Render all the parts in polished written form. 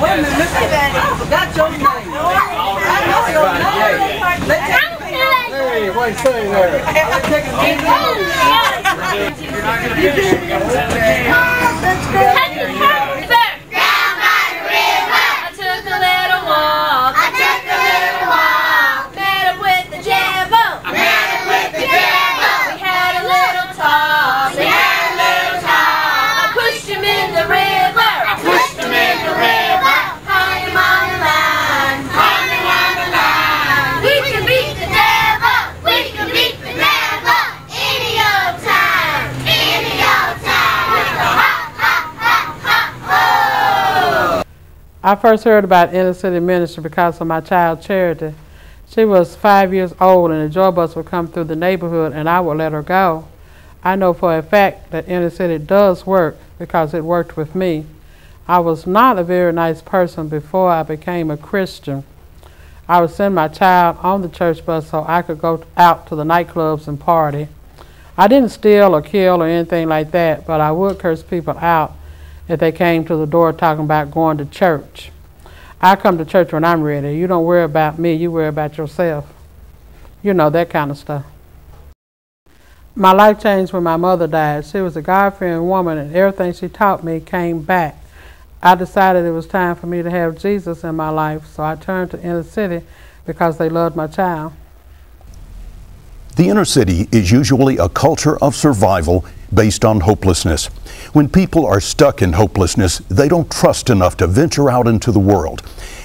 Wait a minute, Mr. Daddy, that's your name. I know your name. Hey, what you say there? I first heard about inner city ministry because of my child Charity. She was 5 years old and the joy bus would come through the neighborhood and I would let her go. I know for a fact that inner city does work because it worked with me. I was not a very nice person before I became a Christian. I would send my child on the church bus so I could go out to the nightclubs and party. I didn't steal or kill or anything like that, but I would curse people out if they came to the door talking about going to church. I come to church when I'm ready. You don't worry about me, you worry about yourself. You know, that kind of stuff. My life changed when my mother died. She was a God-fearing woman and everything she taught me came back. I decided it was time for me to have Jesus in my life, so I turned to inner city because they loved my child. The inner city is usually a culture of survival based on hopelessness. When people are stuck in hopelessness, they don't trust enough to venture out into the world.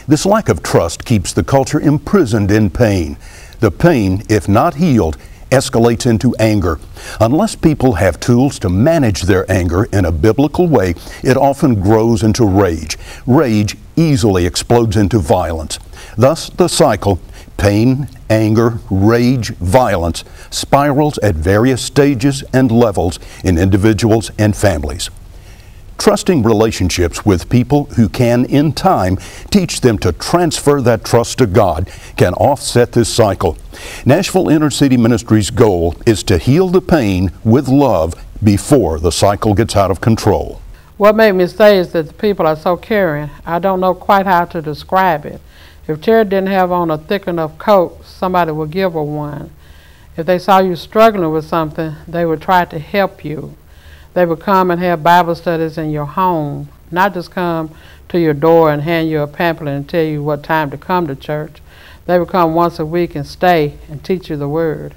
This lack of trust keeps the culture imprisoned in pain. The pain, if not healed, escalates into anger. Unless people have tools to manage their anger in a biblical way, it often grows into rage. Rage easily explodes into violence. Thus, the cycle, pain, anger, rage, violence, spirals at various stages and levels in individuals and families. Trusting relationships with people who can, in time, teach them to transfer that trust to God can offset this cycle. Nashville Inner City Ministry's goal is to heal the pain with love before the cycle gets out of control. What made me say is that the people are so caring. I don't know quite how to describe it. If Charity didn't have on a thick enough coat, somebody would give her one. If they saw you struggling with something, they would try to help you. They would come and have Bible studies in your home, not just come to your door and hand you a pamphlet and tell you what time to come to church. They would come once a week and stay and teach you the Word.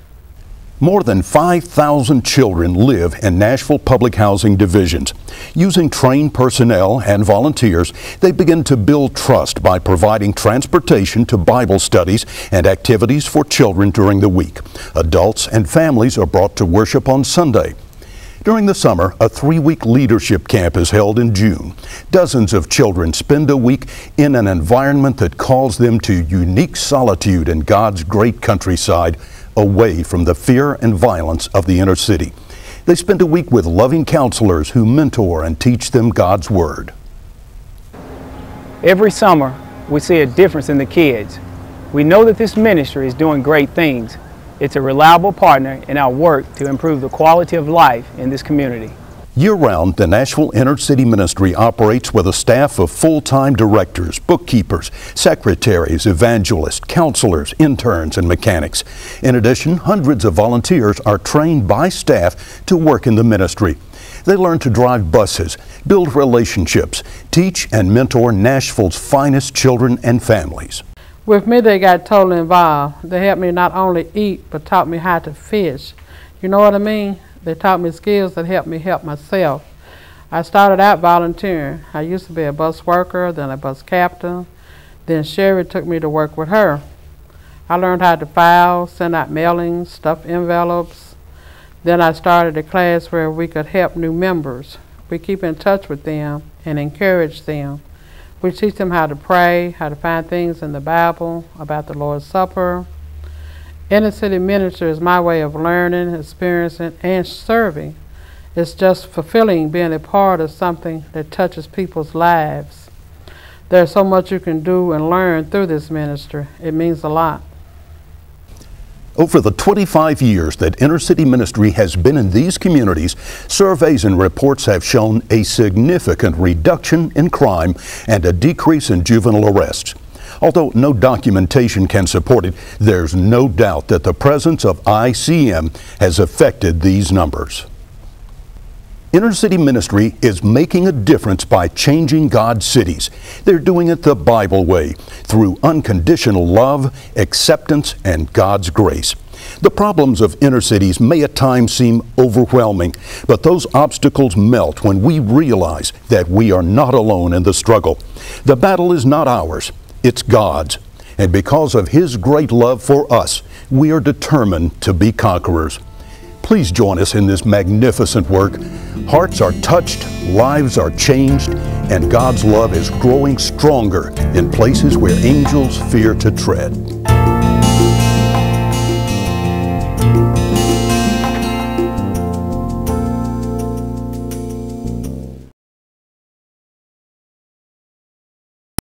More than 5,000 children live in Nashville public housing divisions. Using trained personnel and volunteers, they begin to build trust by providing transportation to Bible studies and activities for children during the week. Adults and families are brought to worship on Sunday. During the summer, a 3-week leadership camp is held in June. Dozens of children spend a week in an environment that calls them to unique solitude in God's great countryside, away from the fear and violence of the inner city. They spend a week with loving counselors who mentor and teach them God's Word. Every summer, we see a difference in the kids. We know that this ministry is doing great things. It's a reliable partner in our work to improve the quality of life in this community. Year-round, the Nashville Inner City Ministry operates with a staff of full-time directors, bookkeepers, secretaries, evangelists, counselors, interns, and mechanics. In addition, hundreds of volunteers are trained by staff to work in the ministry. They learn to drive buses, build relationships, teach and mentor Nashville's finest children and families. With me, they got totally involved. They helped me not only eat, but taught me how to fish. You know what I mean? They taught me skills that helped me help myself. I started out volunteering. I used to be a bus worker, then a bus captain. Then Sherry took me to work with her. I learned how to file, send out mailings, stuff envelopes. Then I started a class where we could help new members. We keep in touch with them and encourage them. We teach them how to pray, how to find things in the Bible, about the Lord's Supper. Inner City Ministry is my way of learning, experiencing, and serving. It's just fulfilling being a part of something that touches people's lives. There's so much you can do and learn through this ministry. It means a lot. Over the 25 years that Inner City Ministry has been in these communities, surveys and reports have shown a significant reduction in crime and a decrease in juvenile arrests. Although no documentation can support it, there's no doubt that the presence of ICM has affected these numbers. Inner City Ministry is making a difference by changing God's cities. They're doing it the Bible way, through unconditional love, acceptance, and God's grace. The problems of inner cities may at times seem overwhelming, but those obstacles melt when we realize that we are not alone in the struggle. The battle is not ours, it's God's. And because of His great love for us, we are determined to be conquerors. Please join us in this magnificent work. Hearts are touched, lives are changed, and God's love is growing stronger in places where angels fear to tread.